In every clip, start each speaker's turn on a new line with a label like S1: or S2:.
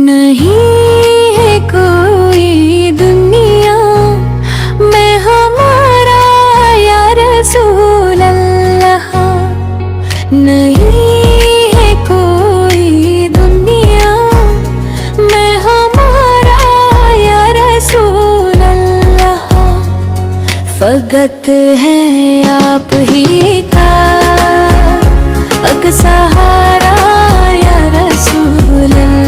S1: नहीं है कोई दुनिया में हमारा या रसूल अल्लाह। नहीं है कोई दुनिया में हमारा या रसूल अल्लाह। फकत है आप ही का अक सहारा या रसूल अल्लाह।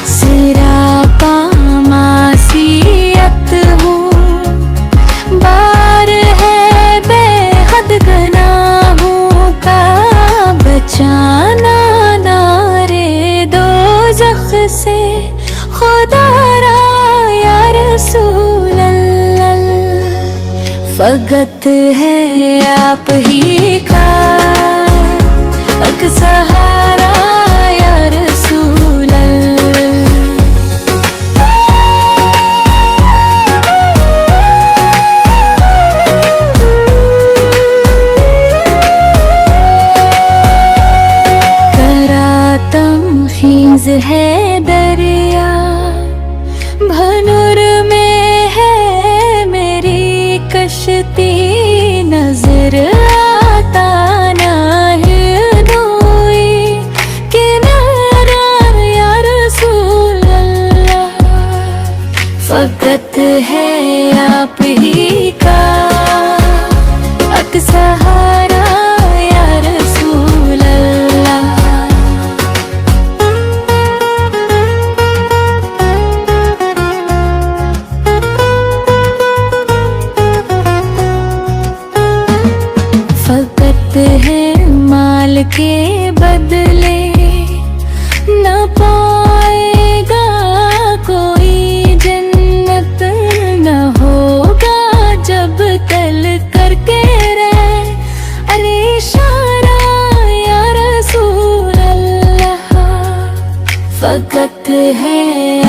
S1: सिरापा मासियत हूँ, बार है बेहद गुनाहों का। बचाना नारे दोज़ख से खुदारा या रसूल अल्लाह। फकत है आप ही का अक सहारा या रसूल अल्लाह। करातम खीज है दरिया, भनुर में है मेरी कश्ती। नजर आता ना है कोई किनारा या रसूल अल्लाह। फकत है आप ही का अक सहारा या रसूल अल्लाह। फकत है माल के बदले न पाएगा कोई जन्नत। न होगा जब कल करके रहे अलीशारा या रसूल अल्लाह। फकत है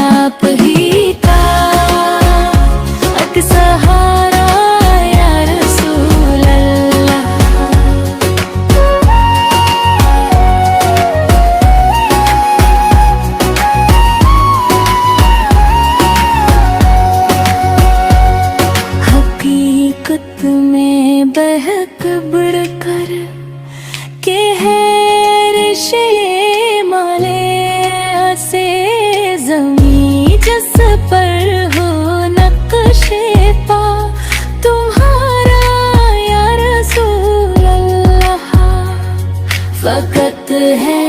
S1: आप ही का अक सहारा या रसूल अल्लाह। हकीकत में बहक बढ़कर के है रिश्ते माले से। ज़मीं जिस पर हो नक्शे पा तुम्हारा या रसूल अल्लाह। फकत है